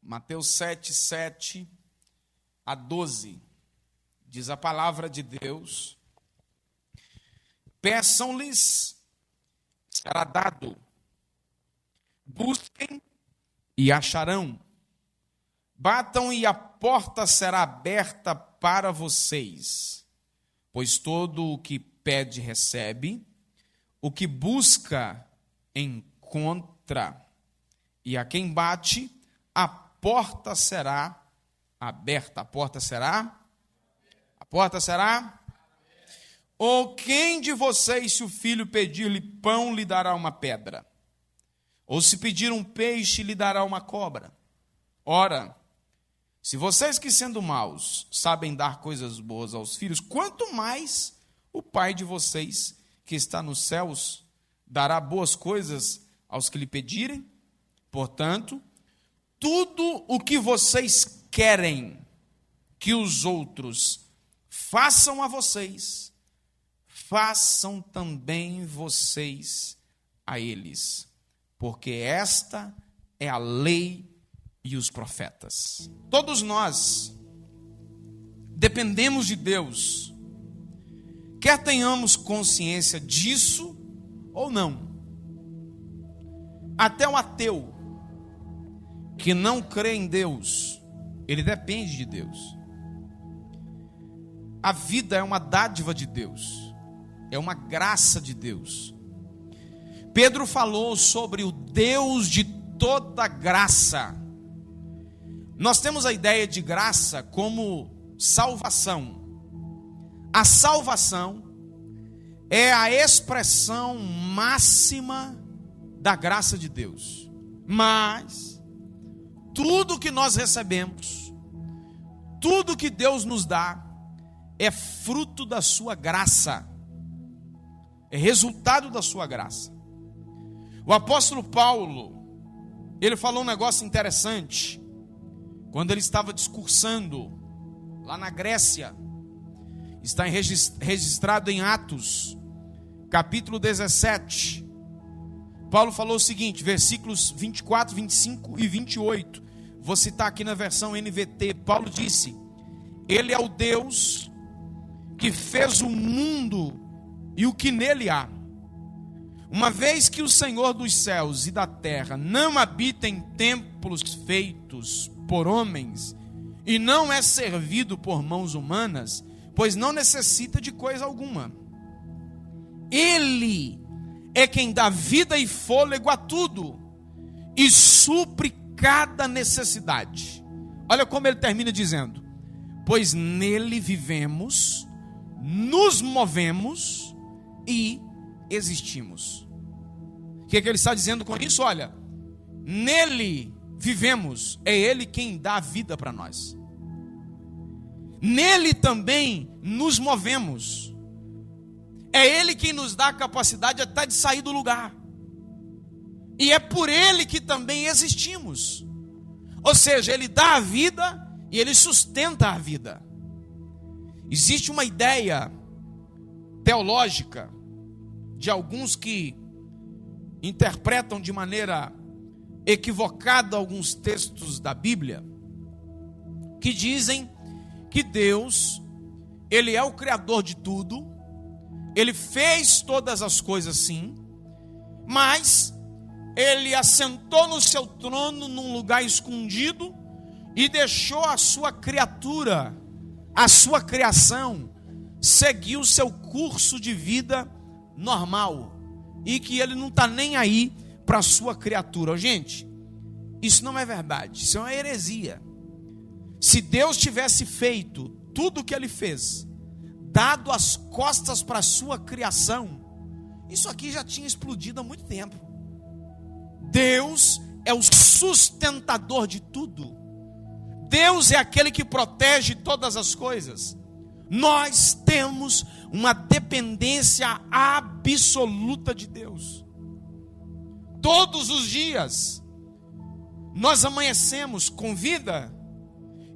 Mateus 7, 7 a 12, diz a palavra de Deus: peçam-lhes, será dado, busquem e acharão, batam e a porta será aberta para vocês, pois todo o que pede recebe, o que busca encontra, e a quem bate, a porta será aberta. A porta será? A porta será? Ou quem de vocês, se o filho pedir-lhe pão, lhe dará uma pedra? Ou se pedir um peixe, lhe dará uma cobra? Ora, se vocês que sendo maus sabem dar coisas boas aos filhos, quanto mais o Pai de vocês que está nos céus dará boas coisas aos que lhe pedirem? Portanto, tudo o que vocês querem que os outros façam a vocês, façam também vocês a eles, porque esta é a lei e os profetas. Todos nós dependemos de Deus, quer tenhamos consciência disso ou não. Até o ateu que não crê em Deus, ele depende de Deus. A vida é uma dádiva de Deus, é uma graça de Deus. Pedro falou sobre o Deus de toda graça. Nós temos a ideia de graça como salvação. A salvação é a expressão máxima da graça de Deus. Mas tudo que nós recebemos, tudo que Deus nos dá, é fruto da sua graça, é resultado da sua graça. O apóstolo Paulo, ele falou um negócio interessante, quando ele estava discursando lá na Grécia, está registrado em Atos, capítulo 17, Paulo falou o seguinte, versículos 24, 25 e 28, vou citar aqui na versão NVT, Paulo disse: Ele é o Deus que fez o mundo e o que nele há. Uma vez que o Senhor dos céus e da terra não habita em templos feitos por homens, e não é servido por mãos humanas, pois não necessita de coisa alguma. Ele é quem dá vida e fôlego a tudo, e supre cada necessidade. Olha como ele termina dizendo: pois nele vivemos, nos movemos e existimos. O que ele está dizendo com isso? Olha, nele vivemos, é ele quem dá a vida para nós. Nele também nos movemos, é ele quem nos dá a capacidade até de sair do lugar, e é por ele que também existimos. Ou seja, ele dá a vida e ele sustenta a vida. Existe uma ideia teológica de alguns que interpretam de maneira equivocada alguns textos da Bíblia, que dizem que Deus, ele é o criador de tudo, ele fez todas as coisas sim, mas ele assentou no seu trono num lugar escondido e deixou a sua criatura, a sua criação, seguir o seu curso de vida normal, e que ele não está nem aí para a sua criatura. Gente, isso não é verdade, isso é uma heresia. Se Deus tivesse feito tudo o que ele fez, dado as costas para a sua criação, isso aqui já tinha explodido há muito tempo. Deus é o sustentador de tudo. Deus é aquele que protege todas as coisas. Nós temos uma dependência absoluta de Deus. Todos os dias nós amanhecemos com vida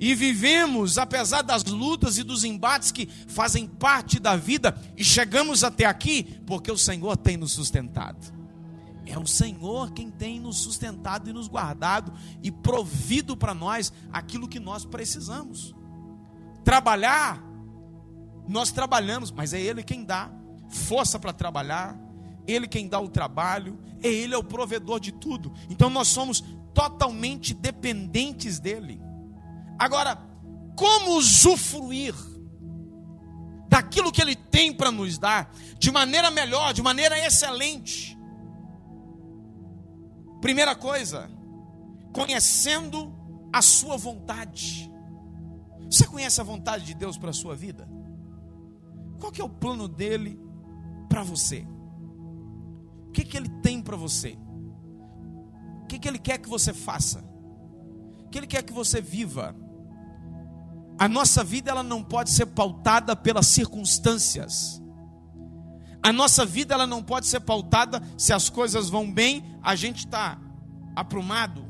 e vivemos apesar das lutas e dos embates que fazem parte da vida, e chegamos até aqui porque o Senhor tem nos sustentado. É o Senhor quem tem nos sustentado e nos guardado e provido para nós aquilo que nós precisamos. Trabalhar, nós trabalhamos, mas é Ele quem dá força para trabalhar, Ele quem dá o trabalho, Ele é o provedor de tudo. Então nós somos totalmente dependentes dEle. Agora, como usufruir daquilo que Ele tem para nos dar de maneira melhor, de maneira excelente? Primeira coisa, conhecendo a sua vontade. Você conhece a vontade de Deus para a sua vida? Qual que é o plano dele para você? O que ele tem para você? O que ele quer que você faça? O que ele quer que você viva? A nossa vida, ela não pode ser pautada pelas circunstâncias. A nossa vida, ela não pode ser pautada se as coisas vão bem, a gente está aprumado.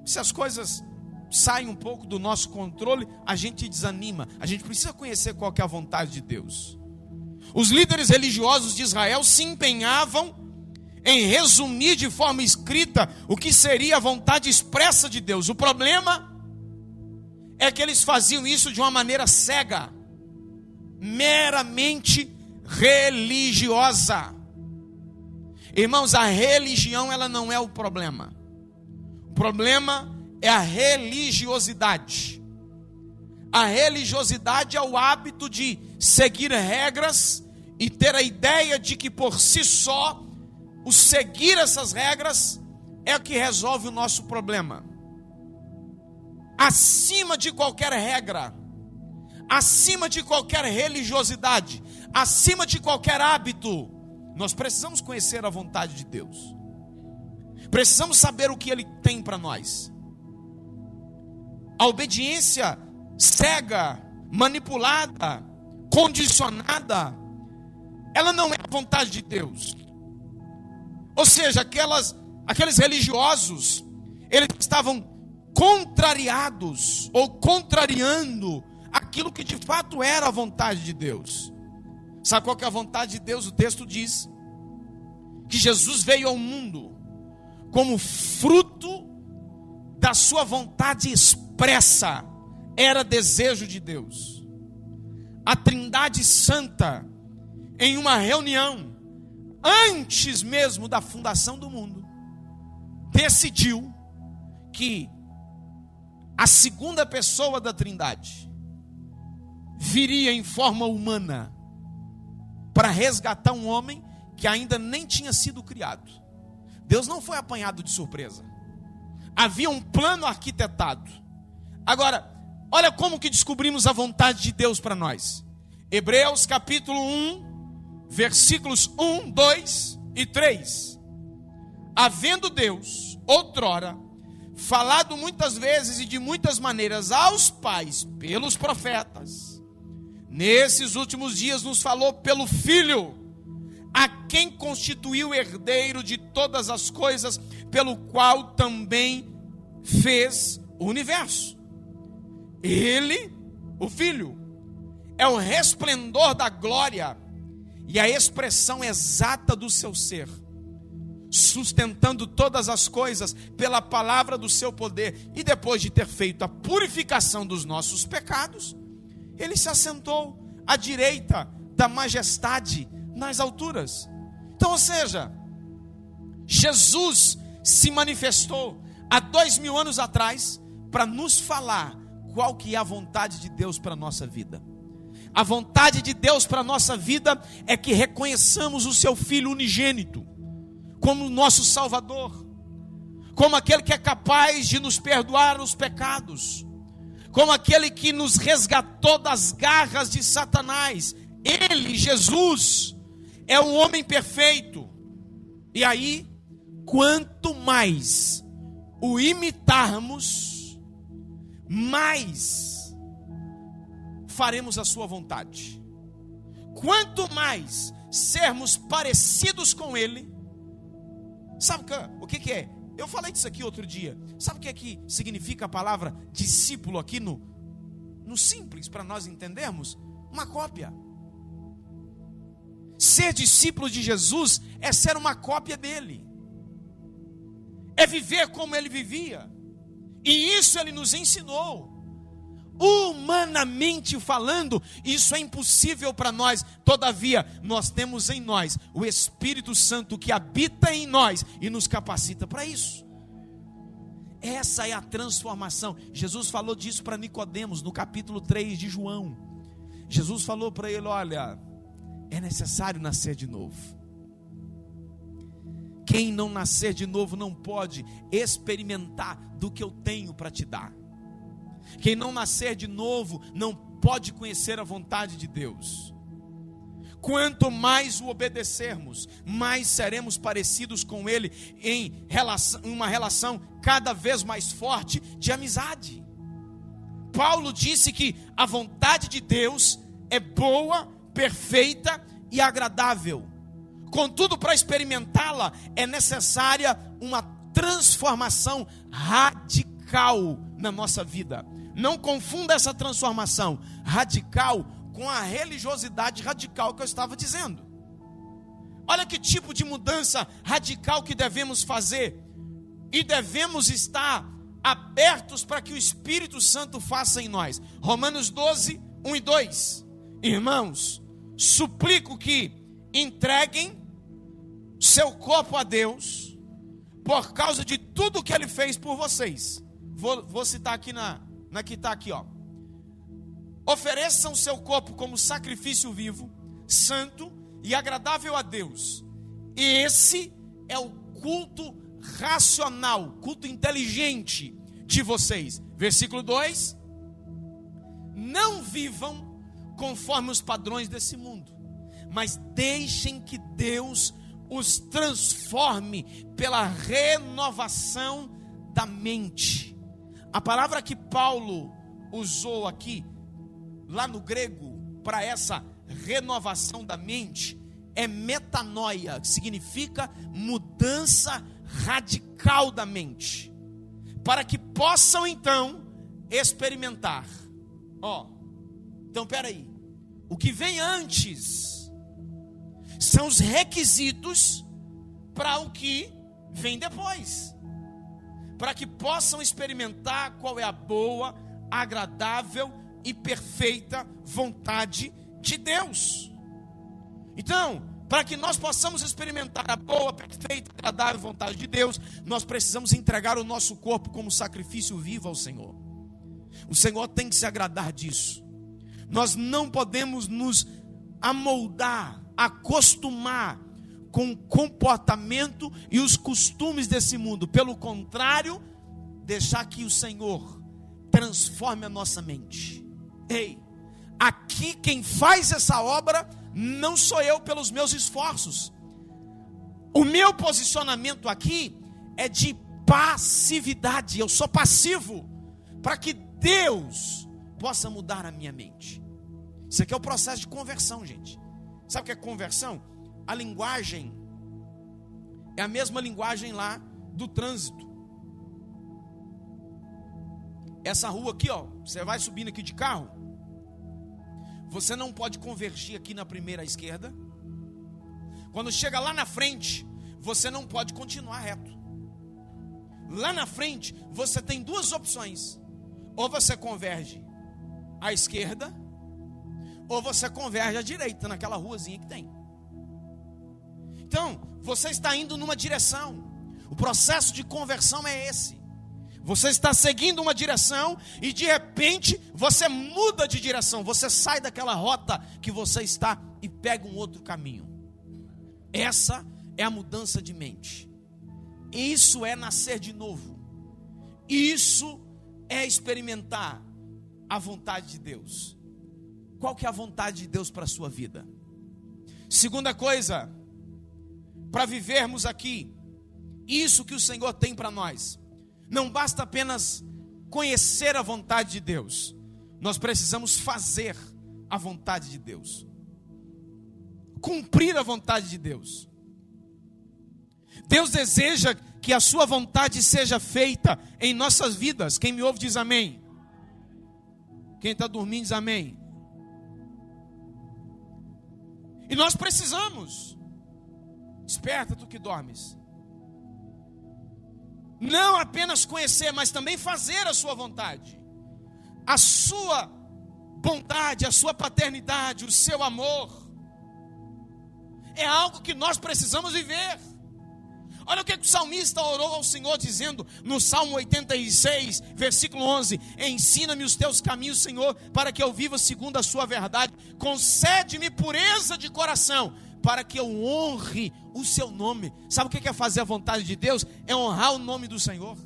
Se as coisas saem um pouco do nosso controle, a gente desanima. A gente precisa conhecer qual que é a vontade de Deus. Os líderes religiosos de Israel se empenhavam em resumir de forma escrita o que seria a vontade expressa de Deus. O problema é que eles faziam isso de uma maneira cega, meramente religiosa. Irmãos, a religião, ela não é o problema. O problema é a religiosidade. A religiosidade é o hábito de seguir regras e ter a ideia de que por si só o seguir essas regras é o que resolve o nosso problema. Acima de qualquer regra, acima de qualquer religiosidade, acima de qualquer hábito, nós precisamos conhecer a vontade de Deus. Precisamos saber o que Ele tem para nós. A obediência cega, manipulada, condicionada, ela não é a vontade de Deus. Ou seja, aqueles religiosos, eles estavam contrariados ou contrariando aquilo que de fato era a vontade de Deus. Sabe qual que é a vontade de Deus? O texto diz que Jesus veio ao mundo como fruto da sua vontade expressa, era desejo de Deus. A Trindade Santa, em uma reunião, antes mesmo da fundação do mundo, decidiu que a segunda pessoa da Trindade viria em forma humana para resgatar um homem que ainda nem tinha sido criado. Deus não foi apanhado de surpresa. Havia um plano arquitetado. Agora, olha como que descobrimos a vontade de Deus para nós. Hebreus capítulo 1, versículos 1, 2 e 3. Havendo Deus, outrora, falado muitas vezes e de muitas maneiras aos pais, pelos profetas, nesses últimos dias nos falou pelo Filho, a quem constituiu herdeiro de todas as coisas, pelo qual também fez o universo. Ele, o Filho, é o resplendor da glória e a expressão exata do seu ser, sustentando todas as coisas pela palavra do seu poder. E depois de ter feito a purificação dos nossos pecados, ele se assentou à direita da majestade nas alturas. Então, ou seja, Jesus se manifestou há 2000 anos atrás para nos falar qual que é a vontade de Deus para a nossa vida. A vontade de Deus para a nossa vida é que reconheçamos o seu Filho unigênito como nosso Salvador, como aquele que é capaz de nos perdoar os pecados, como aquele que nos resgatou das garras de Satanás. Ele, Jesus, é o homem perfeito. E aí, quanto mais o imitarmos, mais faremos a sua vontade. Quanto mais sermos parecidos com Ele. Sabe o que é? Eu falei disso aqui outro dia. Sabe o que é que significa a palavra discípulo aqui no simples, para nós entendermos? Uma cópia. Ser discípulo de Jesus é ser uma cópia dele. é viver como ele vivia. E isso ele nos ensinou. Humanamente falando, isso é impossível para nós. Todavia, nós temos em nós o Espírito Santo que habita em nós e nos capacita para isso. Essa é a transformação. Jesus falou disso para Nicodemos no capítulo 3 de João. Jesus falou para ele: olha, é necessário nascer de novo. Quem não nascer de novo não pode experimentar do que eu tenho para te dar. Quem não nascer de novo não pode conhecer a vontade de Deus. Quanto mais o obedecermos, mais seremos parecidos com Ele em uma relação cada vez mais forte de amizade. Paulo disse que a vontade de Deus é boa, perfeita e agradável. Contudo, para experimentá-la é necessária uma transformação radical na nossa vida. Não confunda essa transformação radical com a religiosidade radical que eu estava dizendo. Olha que tipo de mudança radical que devemos fazer. E devemos estar abertos para que o Espírito Santo faça em nós. Romanos 12, 1 e 2. Irmãos, suplico que entreguem seu corpo a Deus, por causa de tudo que Ele fez por vocês. Vou citar aqui na que está aqui, ó. Ofereçam seu corpo como sacrifício vivo, santo e agradável a Deus. E esse é o culto racional, culto inteligente de vocês. Versículo 2: não vivam conforme os padrões desse mundo, mas deixem que Deus os transforme pela renovação da mente. A palavra que Paulo usou aqui, lá no grego, para essa renovação da mente, é metanoia, que significa mudança radical da mente, para que possam então experimentar. Então peraí, o que vem antes são os requisitos para o que vem depois, para que possam experimentar qual é a boa, agradável e perfeita vontade de Deus. Então, para que nós possamos experimentar a boa, perfeita, agradável vontade de Deus, nós precisamos entregar o nosso corpo como sacrifício vivo ao Senhor. O Senhor tem que se agradar disso. Nós não podemos nos amoldar, acostumar com o comportamento e os costumes desse mundo. Pelo contrário, deixar que o Senhor transforme a nossa mente. Ei, aqui quem faz essa obra não sou eu pelos meus esforços. O meu posicionamento aqui é de passividade. Eu sou passivo para que Deus possa mudar a minha mente. Isso aqui é o processo de conversão, gente. Sabe o que é conversão? A linguagem é a mesma linguagem lá do trânsito. Essa rua aqui, ó, você vai subindo aqui de carro, você não pode convergir aqui na primeira esquerda. Quando chega lá na frente, você não pode continuar reto. Lá na frente, você tem duas opções: ou você converge à esquerda, ou você converge à direita, naquela ruazinha que tem. Então, você está indo numa direção. O processo de conversão é esse. Você está seguindo uma direção e de repente você muda de direção. Você sai daquela rota que você está e pega um outro caminho. Essa é a mudança de mente. Isso é nascer de novo. Isso é experimentar a vontade de Deus. Qual que é a vontade de Deus para a sua vida? Segunda coisa, para vivermos aqui isso que o Senhor tem para nós, não basta apenas conhecer a vontade de Deus, nós precisamos fazer a vontade de Deus, cumprir a vontade de Deus. Deus deseja que a sua vontade seja feita em nossas vidas. Quem me ouve diz amém. Quem está dormindo diz amém. E nós precisamos. Desperta tu que dormes. Não apenas conhecer, mas também fazer a sua vontade. A sua bondade, a sua paternidade, o seu amor, é algo que nós precisamos viver. Olha o que o salmista orou ao Senhor, dizendo no Salmo 86, versículo 11: ensina-me os teus caminhos, Senhor, para que eu viva segundo a sua verdade. Concede-me pureza de coração, para que eu honre o seu nome. Sabe o que é fazer a vontade de Deus? É honrar o nome do Senhor.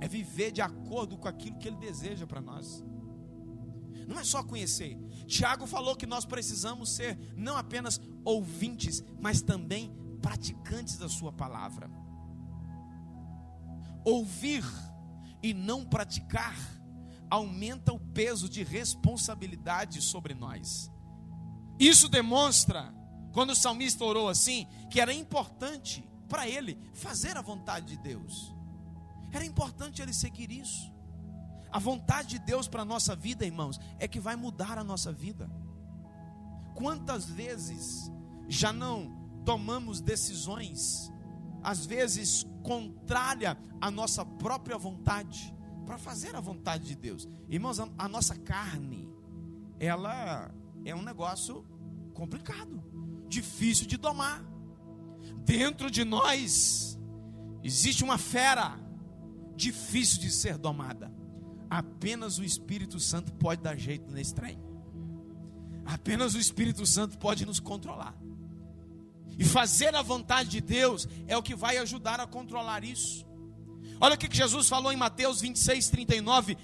É viver de acordo com aquilo que Ele deseja para nós. Não é só conhecer. Tiago falou que nós precisamos ser não apenas ouvintes, mas também praticantes da sua palavra. Ouvir e não praticar aumenta o peso de responsabilidade sobre nós. Isso demonstra, quando o salmista orou assim, que era importante para ele fazer a vontade de Deus. Era importante ele seguir isso. A vontade de Deus para a nossa vida, irmãos, é que vai mudar a nossa vida. Quantas vezes já não tomamos decisões, às vezes contrária à nossa própria vontade, para fazer a vontade de Deus? Irmãos, a nossa carne, ela é um negócio complicado, difícil de domar. Dentro de nós existe uma fera difícil de ser domada. Apenas o Espírito Santo pode dar jeito nesse trem. Apenas o Espírito Santo pode nos controlar. E fazer a vontade de Deus é o que vai ajudar a controlar isso. Olha o que Jesus falou em Mateus 26, 39.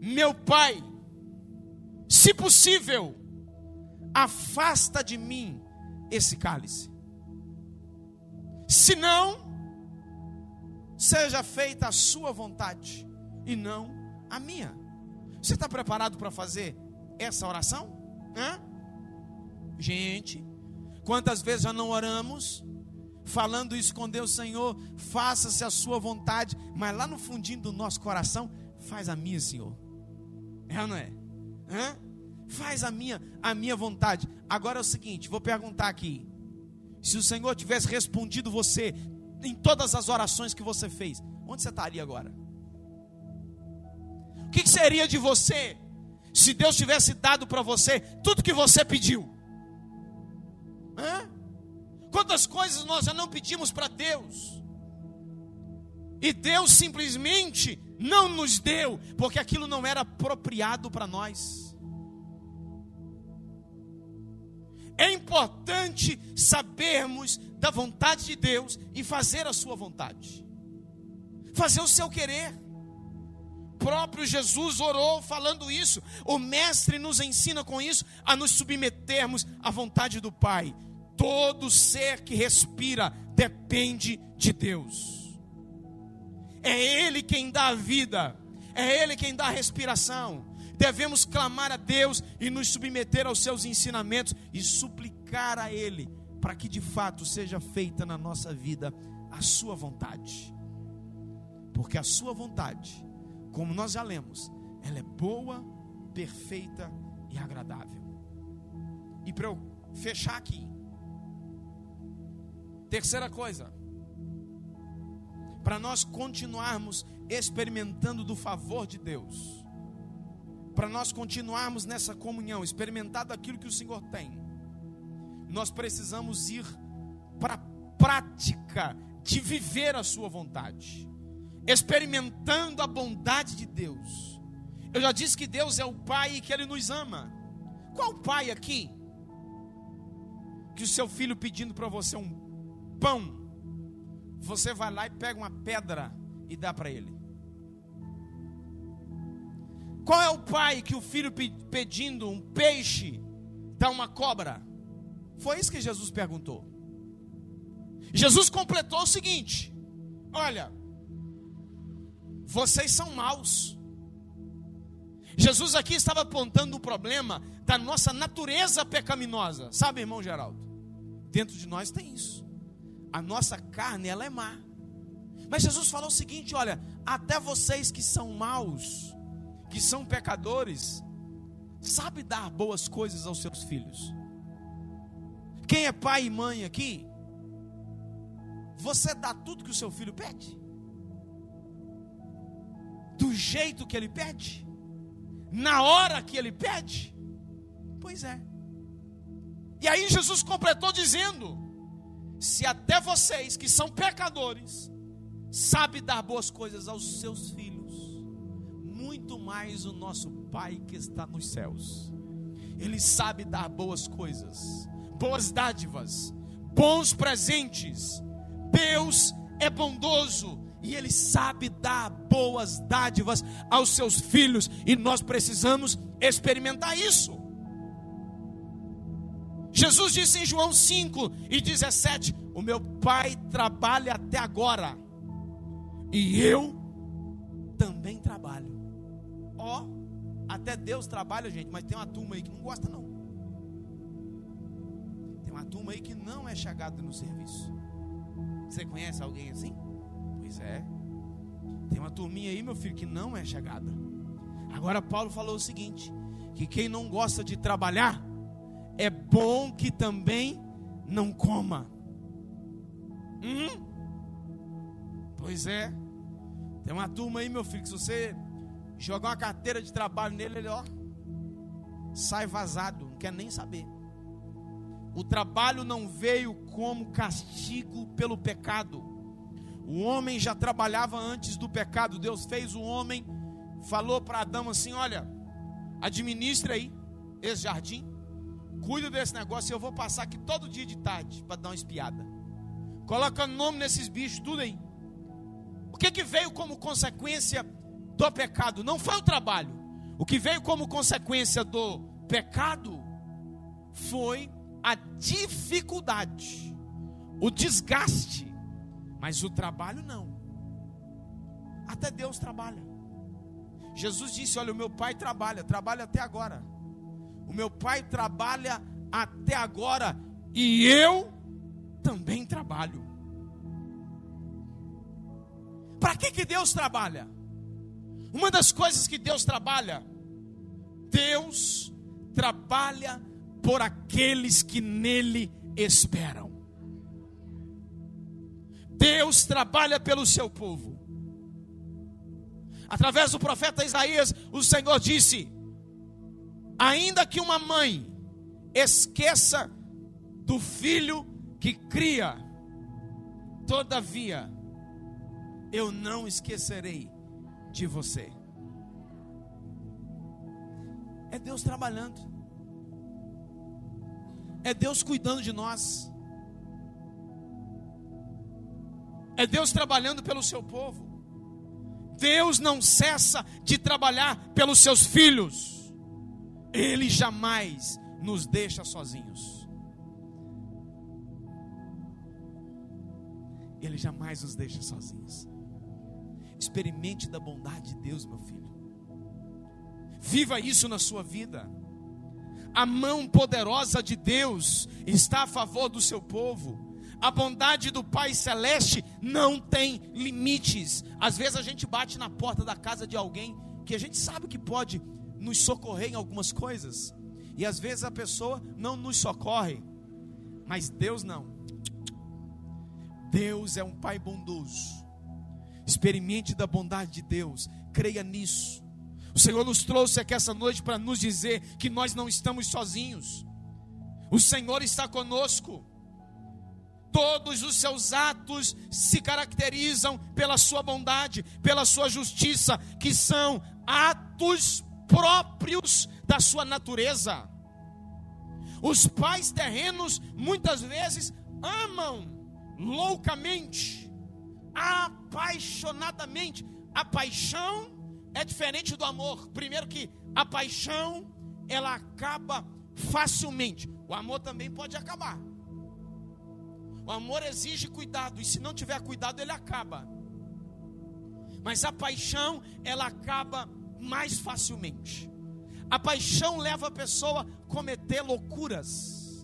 Meu Pai, se possível, afasta de mim esse cálice. Se não, seja feita a sua vontade e não a minha. Você está preparado para fazer essa oração? Gente, quantas vezes já não oramos falando isso com Deus? Senhor, faça-se a sua vontade, mas lá no fundinho do nosso coração, faz a minha, Senhor. É ou não é? Faz a minha vontade. Agora é o seguinte, vou perguntar aqui: se o Senhor tivesse respondido você em todas as orações que você fez, onde você estaria agora? O que seria de você se Deus tivesse dado para você tudo que você pediu? Quantas coisas nós já não pedimos para Deus e Deus simplesmente não nos deu, porque aquilo não era apropriado para nós. É importante sabermos da vontade de Deus e fazer a sua vontade, fazer o seu querer. O próprio Jesus orou falando isso. O Mestre nos ensina com isso a nos submetermos à vontade do Pai. Todo ser que respira depende de Deus. É Ele quem dá a vida, é Ele quem dá a respiração. Devemos clamar a Deus e nos submeter aos seus ensinamentos e suplicar a Ele para que de fato seja feita na nossa vida a sua vontade. Porque a sua vontade, como nós já lemos, ela é boa, perfeita e agradável. E para eu fechar aqui, terceira coisa, para nós continuarmos experimentando do favor de Deus, para nós continuarmos nessa comunhão, experimentando aquilo que o Senhor tem, nós precisamos ir para a prática de viver a sua vontade, experimentando a bondade de Deus. Eu já disse que Deus é o Pai e que Ele nos ama. Qual pai aqui que o seu filho pedindo para você um pão, você vai lá e pega uma pedra e dá para ele? Qual é o pai que o filho pedindo um peixe dá uma cobra? Foi isso que Jesus perguntou. Jesus completou o seguinte: olha, vocês são maus. Jesus aqui estava apontando o problema da nossa natureza pecaminosa. Sabe, irmão Geraldo? Dentro de nós tem isso. A nossa carne, ela é má. Mas Jesus falou o seguinte: olha, até vocês que são maus, que são pecadores, sabe dar boas coisas aos seus filhos. Quem é pai e mãe aqui, Você dá tudo que o seu filho pede? Do jeito que ele pede? Na hora que ele pede? Pois é. E aí Jesus completou dizendo: se até vocês que são pecadores sabem dar boas coisas aos seus filhos, muito mais o nosso Pai que está nos céus. Ele sabe dar boas coisas, boas dádivas, bons presentes. Deus é bondoso e Ele sabe dar boas dádivas aos seus filhos, e nós precisamos experimentar isso. Jesus disse em João 5:17: o meu Pai trabalha até agora e eu também trabalho. Até Deus trabalha, gente, mas tem uma turma aí que não gosta não. Tem uma turma aí que não é chegada no serviço. Você conhece alguém assim? Pois é. Tem uma turminha aí, meu filho, que não é chegada. Agora Paulo falou o seguinte: que quem não gosta de trabalhar, é bom que também não coma. Pois é. Tem uma turma aí, meu filho, que se você jogar uma carteira de trabalho nele, ele sai vazado, não quer nem saber. O trabalho não veio como castigo pelo pecado. O homem já trabalhava antes do pecado. Deus fez o homem, falou para Adão assim: olha, administra aí esse jardim, cuida desse negócio, e eu vou passar aqui todo dia de tarde para dar uma espiada. Coloca nome nesses bichos, tudo aí. O que veio como consequência do pecado? Não foi o trabalho. O que veio como consequência do pecado foi a dificuldade, o desgaste. Mas o trabalho não. Até Deus trabalha. Jesus disse: olha, o meu Pai trabalha até agora. O meu Pai trabalha até agora e eu também trabalho. Para que Deus trabalha? Uma das coisas que Deus trabalha por aqueles que nele esperam. Deus trabalha pelo seu povo. Através do profeta Isaías, o Senhor disse: ainda que uma mãe esqueça do filho que cria, todavia eu não esquecerei de você. É Deus trabalhando. É Deus cuidando de nós. É Deus trabalhando pelo seu povo. Deus não cessa de trabalhar pelos seus filhos. Ele jamais nos deixa sozinhos. Ele jamais nos deixa sozinhos. Experimente da bondade de Deus, meu filho. Viva isso na sua vida. A mão poderosa de Deus está a favor do seu povo. A bondade do Pai Celeste não tem limites. Às vezes a gente bate na porta da casa de alguém que a gente sabe que pode nos socorrer em algumas coisas, e às vezes a pessoa não nos socorre, mas Deus não. Deus é um Pai bondoso. Experimente da bondade de Deus, creia nisso. O Senhor nos trouxe aqui essa noite para nos dizer que nós não estamos sozinhos. O Senhor está conosco. Todos os seus atos se caracterizam pela sua bondade, pela sua justiça, que são atos próprios da sua natureza. Os pais terrenos muitas vezes amam loucamente, apaixonadamente. A paixão é diferente do amor. Primeiro que a paixão, ela acaba facilmente. O amor também pode acabar. O amor exige cuidado, e se não tiver cuidado, ele acaba. Mas a paixão, ela acaba mais facilmente. A paixão leva a pessoa a cometer loucuras.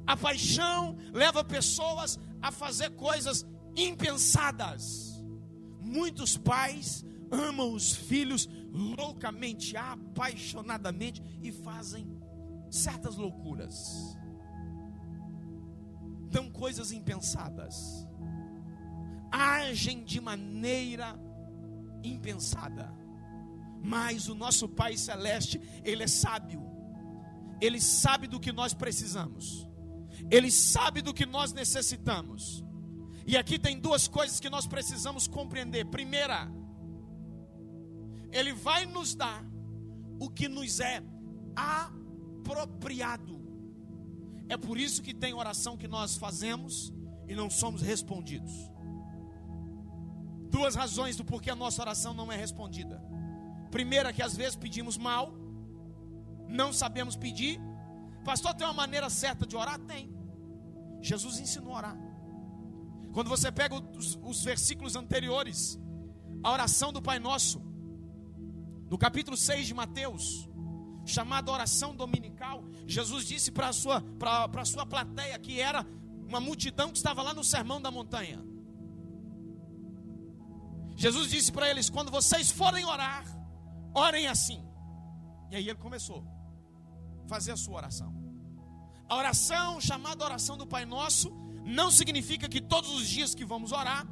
A paixão leva pessoas a fazer coisas impensadas. Muitos pais amam os filhos loucamente, apaixonadamente, e fazem certas loucuras. dão coisas impensadas, agem de maneira impensada. Mas o nosso Pai Celeste, Ele é sábio. Ele sabe do que nós precisamos. Ele sabe do que nós necessitamos. E aqui tem duas coisas que nós precisamos compreender. Primeira, Ele vai nos dar o que nos é apropriado. É por isso que tem oração que nós fazemos e não somos respondidos. Duas razões do porquê a nossa oração não é respondida. Primeira, que às vezes pedimos mal, não sabemos pedir. Pastor, tem uma maneira certa de orar? Tem. Jesus ensinou a orar. Quando você pega os versículos anteriores, a oração do Pai Nosso, no capítulo 6 de Mateus, chamada oração dominical, Jesus disse para a sua plateia, que era uma multidão que estava lá no Sermão da Montanha. Jesus disse para eles: quando vocês forem orar, orem assim. E aí ele começou a fazer a sua oração. A oração chamada oração do Pai Nosso não significa que todos os dias que vamos orar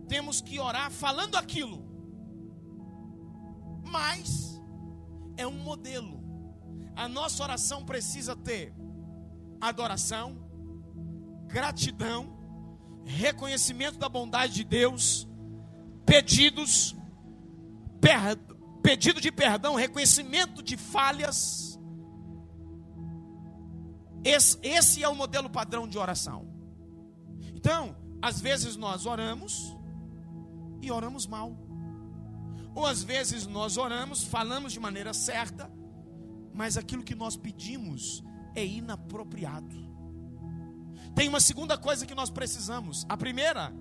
temos que orar falando aquilo, mas é um modelo. A nossa oração precisa ter adoração, gratidão, reconhecimento da bondade de Deus, pedido de perdão, reconhecimento de falhas. Esse é o modelo padrão de oração. Então, às vezes nós oramos e oramos mal. Ou às vezes nós oramos, falamos de maneira certa, mas aquilo que nós pedimos é inapropriado. Tem uma segunda coisa que nós precisamos. A primeira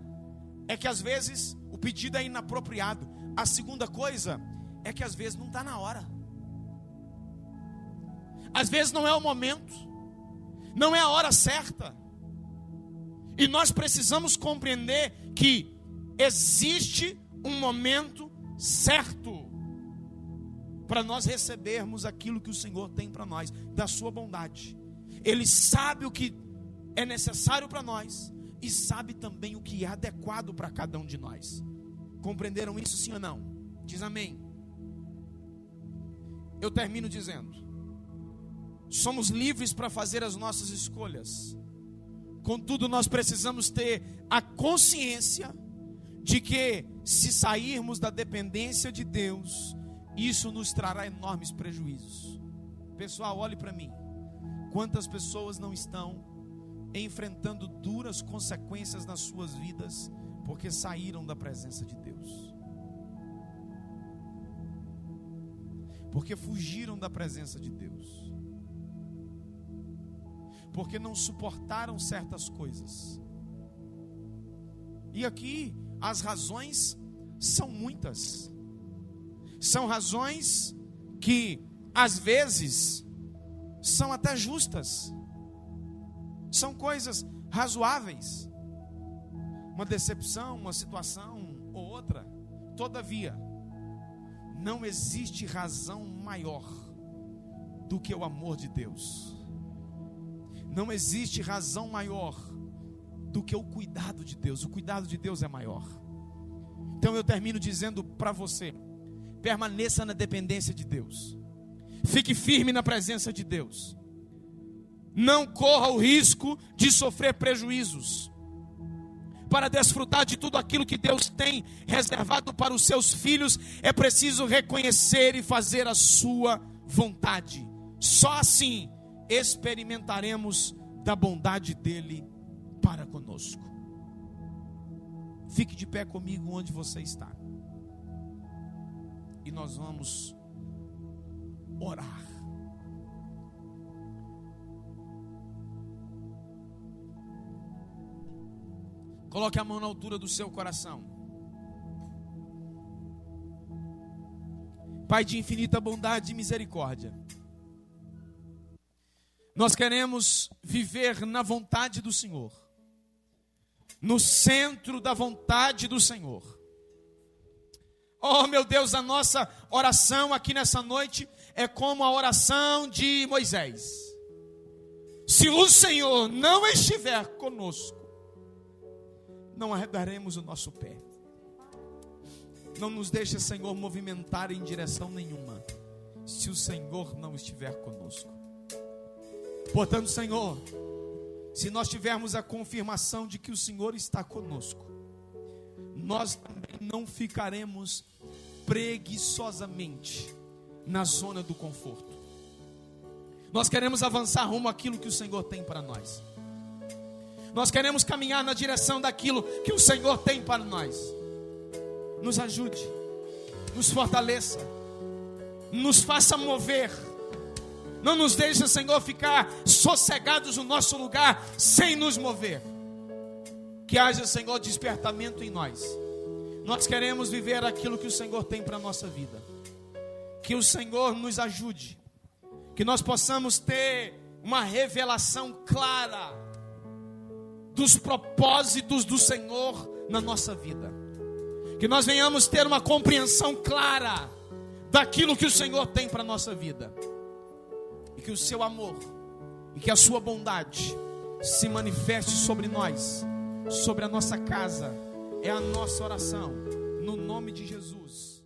é que às vezes o pedido é inapropriado. A segunda coisa é que às vezes não está na hora. Às vezes não é o momento, não é a hora certa. E nós precisamos compreender que existe um momento certo para nós recebermos aquilo que o Senhor tem para nós, da sua bondade. Ele sabe o que é necessário para nós e sabe também o que é adequado para cada um de nós. Compreenderam isso, sim ou não? Diz amém. Eu termino dizendo: somos livres para fazer as nossas escolhas. Contudo, nós precisamos ter a consciência de que, se sairmos da dependência de Deus, isso nos trará enormes prejuízos. Pessoal, olhe para mim. Quantas pessoas não estão enfrentando duras consequências nas suas vidas porque saíram da presença de Deus, porque fugiram da presença de Deus, porque não suportaram certas coisas. E aqui as razões são muitas. São razões que às vezes são até justas. São coisas razoáveis. Uma decepção, uma situação ou outra. Todavia, não existe razão maior do que o amor de Deus. Não existe razão maior do que o cuidado de Deus. O cuidado de Deus é maior. Então eu termino dizendo para você: permaneça na dependência de Deus. Fique firme na presença de Deus. Não corra o risco de sofrer prejuízos. Para desfrutar de tudo aquilo que Deus tem reservado para os seus filhos, é preciso reconhecer e fazer a sua vontade. Só assim experimentaremos da bondade dele para conosco. Fique de pé comigo onde você está. E nós vamos orar. Coloque a mão na altura do seu coração. Pai de infinita bondade e misericórdia, nós queremos viver na vontade do Senhor, no centro da vontade do Senhor. Oh meu Deus, a nossa oração aqui nessa noite é como a oração de Moisés. Se o Senhor não estiver conosco, não arredaremos o nosso pé. Não nos deixa, Senhor, movimentar em direção nenhuma, se o Senhor não estiver conosco. Portanto, Senhor, se nós tivermos a confirmação de que o Senhor está conosco, nós também não ficaremos preguiçosamente na zona do conforto. Nós queremos avançar rumo àquilo que o Senhor tem para nós. Nós queremos caminhar na direção daquilo que o Senhor tem para nós. Nos ajude, nos fortaleça, nos faça mover. Não nos deixe, Senhor, ficar sossegados no nosso lugar sem nos mover. Que haja, Senhor, despertamento em nós. Nós queremos viver aquilo que o Senhor tem para a nossa vida. Que o Senhor nos ajude. Que nós possamos ter uma revelação clara dos propósitos do Senhor na nossa vida. Que nós venhamos ter uma compreensão clara daquilo que o Senhor tem para a nossa vida. E que o seu amor e que a sua bondade se manifeste sobre nós, sobre a nossa casa. É a nossa oração, no nome de Jesus.